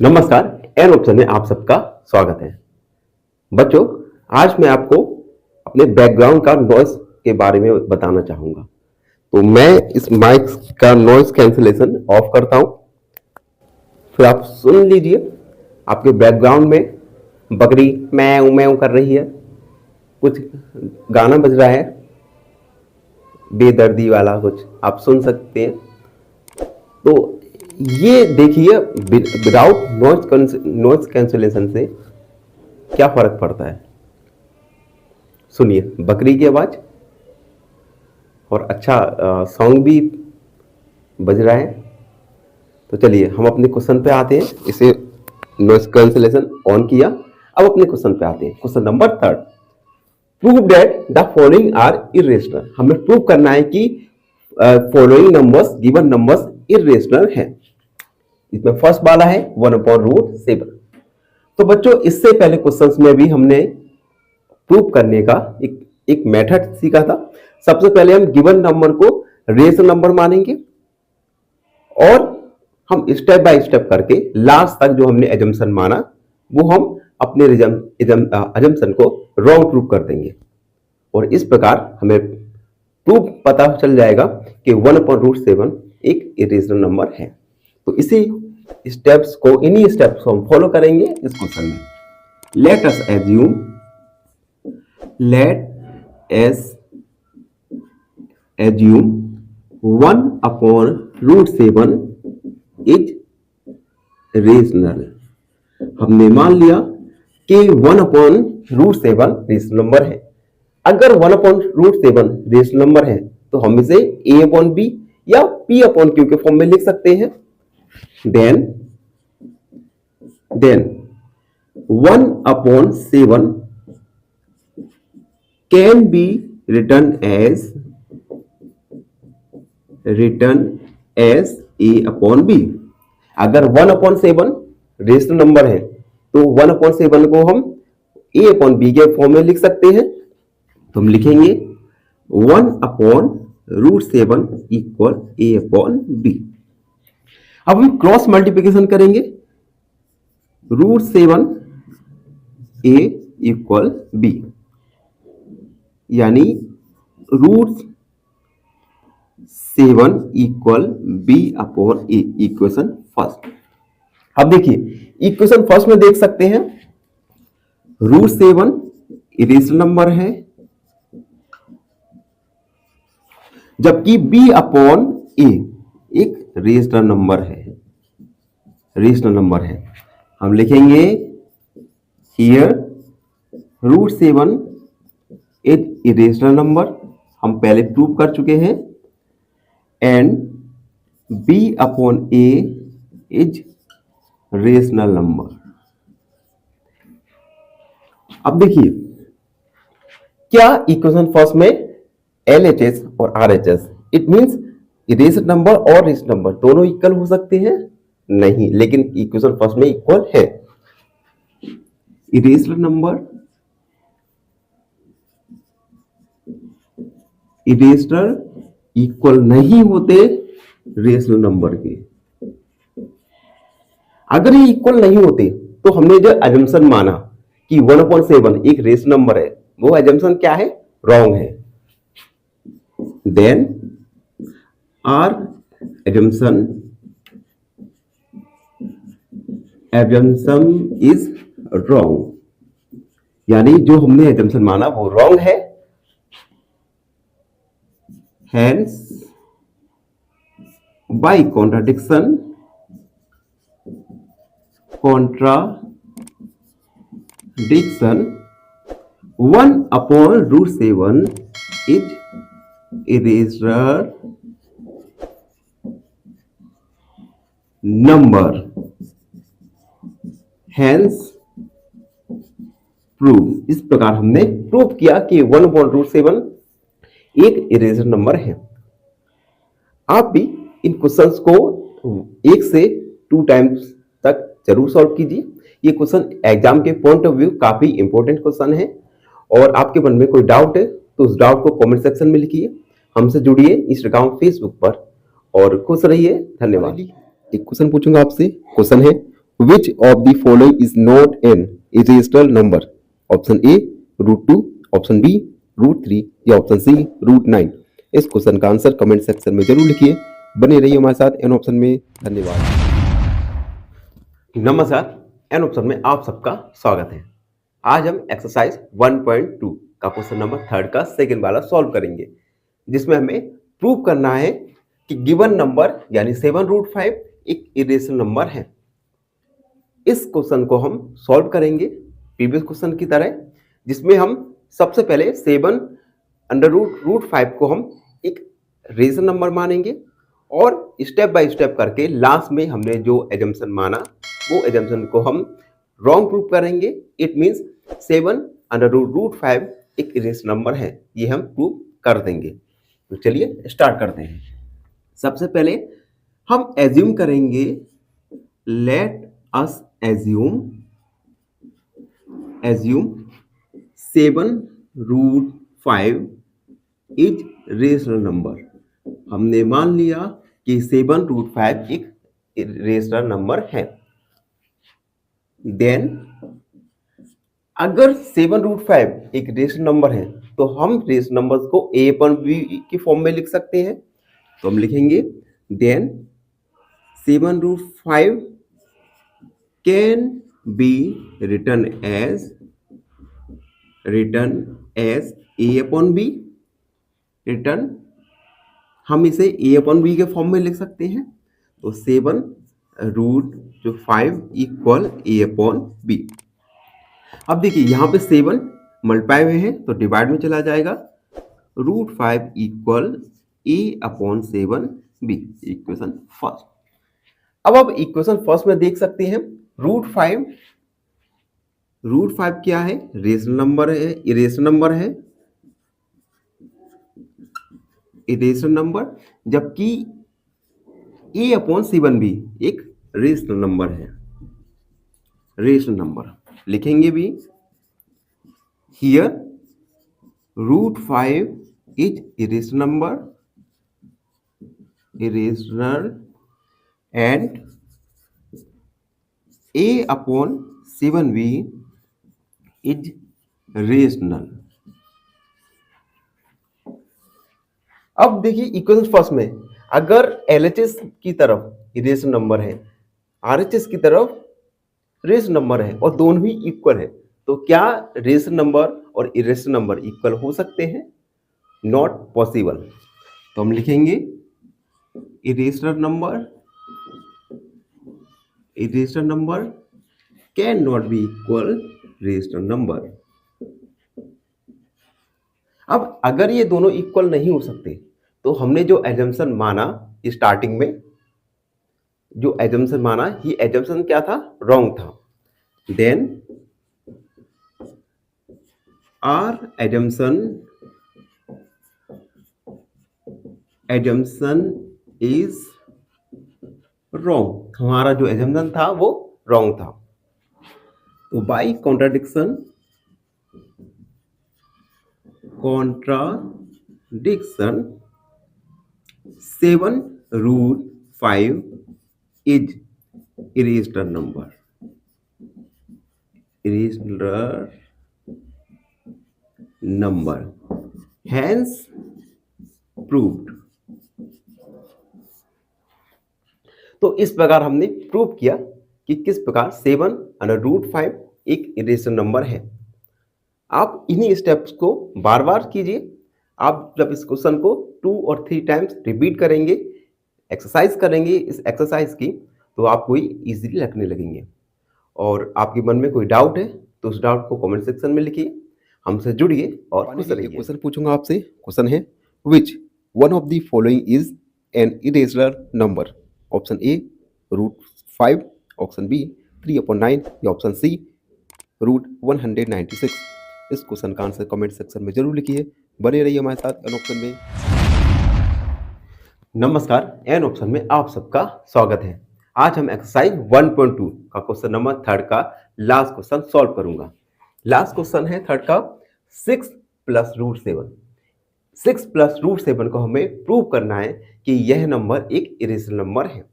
नमस्कार, an option में आप सबका स्वागत है। बच्चों, आज मैं आपको अपने बैकग्राउंड का नॉइस के बारे में बताना चाहूंगा। तो मैं इस माइक का नॉइस कैंसिलेशन ऑफ करता हूं, फिर आप सुन लीजिए। आपके बैकग्राउंड में बकरी मैऊ मैऊ कर रही है, कुछ गाना बज रहा है बेदर्दी वाला, कुछ आप सुन सकते हैं। तो ये देखिए, विदाउट नॉइज कैंसिलेशन से क्या फर्क पड़ता है। सुनिए, बकरी की आवाज और अच्छा सॉन्ग भी बज रहा है। तो चलिए हम अपने क्वेश्चन पे आते हैं। इसे नॉइज कैंसिलेशन ऑन किया, अब अपने क्वेश्चन पे आते हैं। Question number 3, prove that the following are irrational. हमें प्रूव करना है कि following numbers, given numbers irrational हैं। इसमें फर्स्ट वाला है 1/√7। तो बच्चों, इससे पहले क्वेश्चंस में भी हमने प्रूव करने का एक मेथड सीखा था। सबसे पहले हम गिवन नंबर को रेशनल नंबर मानेंगे और हम स्टेप बाय स्टेप करके लास्ट तक जो हमने एजम्पशन माना वो हम अपने एजम्पशन को रॉन्ग प्रूव कर देंगे। और इस प्रकार हमें प्रूफ पता चल जाएगा कि 1/√7 एक इरेशनल नंबर है। तो इसी स्टेप्स को, इन्हीं स्टेप्स को हम फॉलो करेंगे इस क्वेश्चन में। Late us assume 1/√7 is rational. हमने मान लिया कि 1/√7 रेशनल नंबर है। अगर 1/√7 रेशनल नंबर है तो हम इसे a/b या p/q के फॉर्म में लिख सकते हैं। then 1/7 can be written as a/b। अगर 1/7 रेशनल नंबर है तो 1/7 को हम a/b के फॉर्म में लिख सकते हैं। तो हम लिखेंगे 1/√7 इक्वल a/b। अब हम क्रॉस मल्टीप्लिकेशन करेंगे। √7 a इक्वल b, यानी √7 इक्वल b/a। Equation first. अब देखिए, इक्वेशन फर्स्ट में देख सकते हैं √7 इरेशनल नंबर है, जबकि b/a एक रेशनल नंबर है। हम लिखेंगे हियर √7 इज इरेशनल नंबर, हम पहले प्रूव कर चुके हैं, and b/a is rational number. अब देखिए, क्या इक्वेशन फर्स्ट में LHS और RHS, it means rational number और रेशनल नंबर दोनों इक्वल हो सकते हैं? नहीं, लेकिन इक्वेशन फर्स्ट में इक्वल है। इरेशनल नंबर इक्वल नहीं होते रेशनल नंबर के। अगर ये इक्वल नहीं होते तो हमने जो एजम्पशन माना कि 1/7 एक रेशनल नंबर है, वो एजम्पशन क्या है? रॉन्ग है। Then our assumption is wrong, यानी जो हमने assumption माना वो रॉन्ग है। Hence, by contradiction 1/√7 is irrational number, hence prove। इस प्रकार हमने प्रूव किया कि 1/√7 एक इरेशनल नंबर है। आप भी इन क्वेश्चंस को 1 से 2 टाइम्स तक जरूर सॉल्व कीजिए। ये क्वेश्चन एग्जाम के पॉइंट ऑफ व्यू काफी इंपॉर्टेंट क्वेश्चन है, और आपके मन में कोई डाउट है तो उस डाउट को कमेंट सेक्शन में लिखिए। हमसे जुड़िए इंस्टाग्राम, फेसबुक पर, और खुश रहिए। धन्यवाद। एक क्वेश्चन पूछूंगा आपसे। क्वेश्चन है which of the following is not an irrational number? Option A √2, option B √3 या ऑप्शन सी √9। इस क्वेश्चन का आंसर कमेंट सेक्शन में जरूर लिखिए। बने रहिए हमारे साथ एन ऑप्शन में। धन्यवाद। नमस्कार, एन ऑप्शन में आप सबका स्वागत है। आज हम एक्सरसाइज 1.2 का क्वेश्चन नंबर 3 का सेकंड वाला सॉल्व करेंगे, जिसमें हमें प्रूव करना है कि गिवन नंबर यानी 7√5 एक इरेशनल नंबर है। इस क्वेश्चन को हम सॉल्व करेंगे प्रीवियस क्वेश्चन की तरह, जिसमें हम सबसे पहले 7√5 को हम एक रेशनल नंबर मानेंगे और स्टेप बाय स्टेप करके लास्ट में हमने जो एजम्पशन माना वो एजम्पशन को हम रॉन्ग प्रूव करेंगे। इट मींस 7√5 एक इरेशनल नंबर है, ये हम प्रूव कर देंगे। तो चलिए स्टार्ट करते हैं। सबसे पहले हम एज्यूम करेंगे, let us assume 7√5 is rational number. हमने मान लिया कि 7√5 एक रेशनल नंबर है। देन अगर 7√5 एक रेशनल नंबर है तो हम रेशनल नंबर्स को a/b की फॉर्म में लिख सकते हैं। तो हम लिखेंगे then 7√5 can be written as a/b। Written हम इसे a/b के फॉर्म में लिख सकते हैं। तो 7√5 इक्वल a/b। अब देखिए यहाँ पे 7 मल्टीप्लाई हुए हैं तो डिवाइड में चला जाएगा। √5 इक्वल a/7b, इक्वेशन फर्स्ट। अब इक्वेशन फर्स्ट में देख सकते हैं √5 क्या है? रेशनल नंबर है, इरेशनल नंबर है, इरेशनल नंबर, जबकि a/7b एक रेशनल नंबर है। रेशनल नंबर लिखेंगे भी here √5 is irrational number, irrational, and a/7b is rational. अब देखिए इक्वेशन फर्स्ट में अगर LHS की तरफ इरेशनल नंबर है, RHS की तरफ रेशनल नंबर है और दोनों ही इक्वल है, तो क्या रेशनल नंबर और इरेशनल नंबर इक्वल हो सकते हैं? Not possible. तो हम लिखेंगे irrational number can not be equal rational number. अब अगर ये दोनों इक्वल नहीं हो सकते तो हमने जो एजम्पशन माना स्टार्टिंग में, जो एजम्पशन माना, ये एजम्पशन क्या था? रॉन्ग था। Then our assumption is wrong. हमारा जो एजम्पशन था वो रॉन्ग था। तो by contradiction 7√5 is irrational number, hence proved। तो इस प्रकार हमने प्रूव किया कि किस प्रकार 7√5 एक इरेशनल नंबर है। आप इन्हीं स्टेप्स को बार बार कीजिए। आप जब इस क्वेश्चन को 2 और 3 टाइम्स रिपीट करेंगे, एक्सरसाइज करेंगे इस एक्सरसाइज की, तो आपको इजीली लगने लगेंगे। और आपके मन में कोई डाउट है तो उस डाउट को कमेंट सेक्शन में लिखिए, हमसे जुड़िए और खुश रहिए। क्वेश्चन पूछूंगा आपसे। क्वेश्चन है which one of the following is an irrational number? Option A √5, option B 3/9 या ऑप्शन सी √196। इस क्वेश्चन का आंसर कमेंट सेक्शन में जरूर लिखिए। बने रहिए हमारे साथ एन ऑप्शन में। नमस्कार, एन ऑप्शन में आप सबका स्वागत है। आज हम एक्सरसाइज 1.2 का क्वेश्चन नंबर 3 का लास्ट क्वेश्चन सॉल्व करूंगा। लास्ट क्वेश्चन है 3 का 6 + √7। 6 + √7 को हमें प्रूव करना है कि यह नंबर एक इरेशनल नंबर है।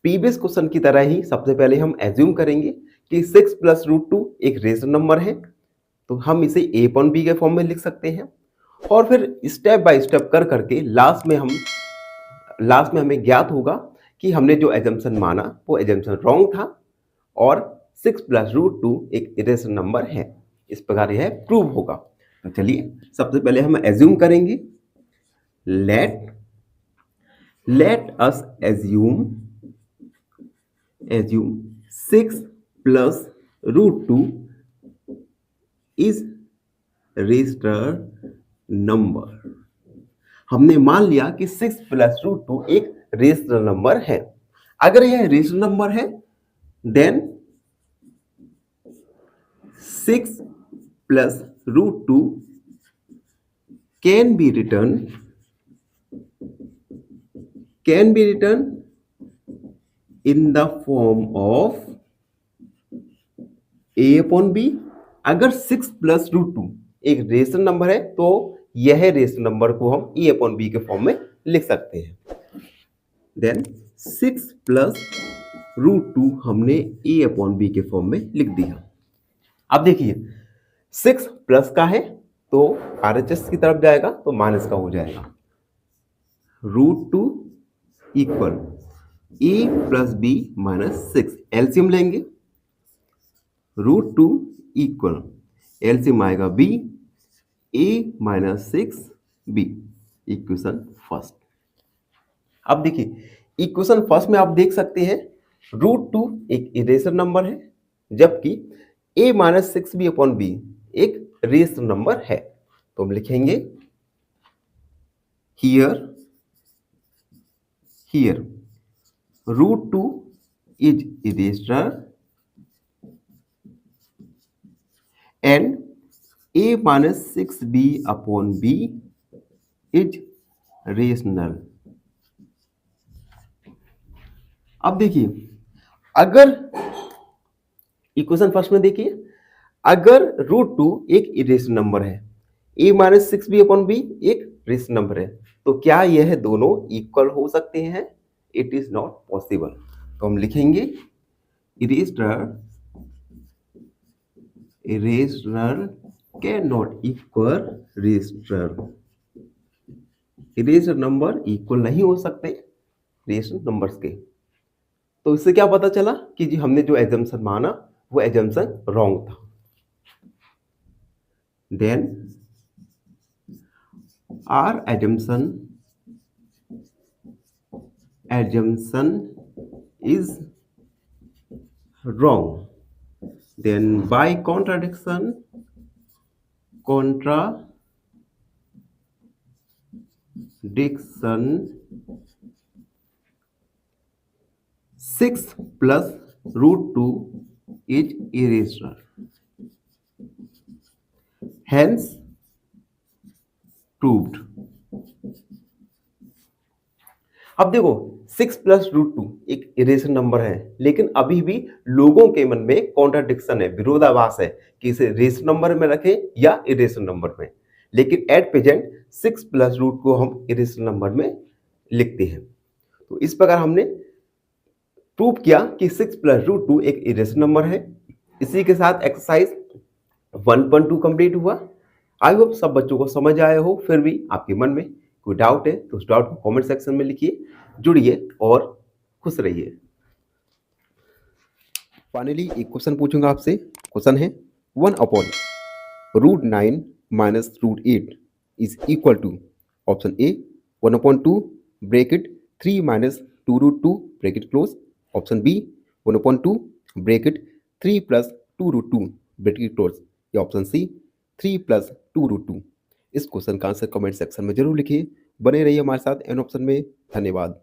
प्रीवियस क्वेश्चन की तरह ही सबसे पहले हम एज्यूम करेंगे कि 6 प्लस रूट 2 एक रेशनल नंबर है, तो हम इसे ए अपॉन बी के फॉर्म में लिख सकते हैं। और फिर स्टेप बाय स्टेप कर करके लास्ट में हमें ज्ञात होगा कि हमने जो एजम्पशन माना वो एजम्पशन रॉन्ग था और 6 प्लस रूट 2 एक इरेशनल नंबर है। इस प्रकार यह प्रूव होगा। तो चलिए सबसे पहले हम एज्यूम करेंगे। Let us assume 6 plus root 2 is rational number. हमने मान लिया कि 6 प्लस रूट 2 एक रेशनल नंबर है। अगर यह रेशनल नंबर है then 6 plus root 2 can be written in the form of a upon b। अगर 6 प्लस रूट 2 एक रेशनल नंबर है तो यह रेशनल नंबर को हम ए अपॉन बी के फॉर्म में लिख सकते हैं। देन 6 प्लस रूट 2 हमने ए अपॉन बी के फॉर्म में लिख दिया। अब देखिए 6 प्लस का है तो आरएचएस की तरफ जाएगा तो माइनस का हो जाएगा। रूट 2 इक्वल ए प्लस बी माइनस 6, एलसीएम लेंगे। रूट 2 इक्वल एलसीएम आएगा बी, ए माइनस 6 बी, इक्वेशन फर्स्ट। अब देखिए इक्वेशन फर्स्ट में आप देख सकते हैं रूट 2 एक इरेशनल नंबर है जबकि A minus 6 B upon B एक रेशनल नंबर है। तो हम लिखेंगे here root 2 is irrational and a minus 6b upon b is rational. अब देखिए अगर इक्वेशन फर्स्ट में देखिए अगर रूट 2 एक इरेशनल नंबर है, a minus 6b upon b एक रेशनल नंबर है, तो क्या यह दोनों इक्वल हो सकते हैं? It is not possible. तो हम लिखेंगे irrational cannot equal rational. Rational number equal नहीं हो सकते रेशनल नंबर्स के। तो इससे क्या पता चला कि जी हमने जो एजम्पशन माना वो एजम्पशन रॉन्ग था। Then our assumption is wrong. Then by contradiction 6 plus root 2 is irrational, hence proved। अब देखो 6 प्लस रूट 2 एक इरेशनल नंबर है लेकिन अभी भी लोगों के मन में कॉन्ट्राडिक्शन है, विरोधाभास है कि इसे रेशनल नंबर में रखें या इरेशनल नंबर में। लेकिन एट प्रेजेंट 6 प्लस रूट को हम इरेशनल नंबर में लिखते हैं। तो इस प्रकार हमने प्रूव किया कि 6 प्लस रूट 2 एक इरेशनल नंबर है। इसी के साथ एक्सरसाइज 1.2 कंप्लीट हुआ। आई होप सब बच्चों को समझ आया हो। फिर भी आपके मन में कोई डाउट है तो उस डाउट को कमेंट सेक्शन में लिखिए। जुड़िए और खुश रहिए। फाइनली एक क्वेश्चन पूछूंगा आपसे। क्वेश्चन है 1 upon root 9 minus root 8 is equal to option A 1 upon 2 bracket 3 minus 2 root 2 bracket close, option B 1 upon 2 bracket 3 plus 2 root 2 bracket close, या ऑप्शन सी 3 प्लस 2 रूट 2। इस क्वेश्चन का answer comment section में जरूर लिखिए। बने रहिए हमारे साथ एन ऑप्शन में। धन्यवाद।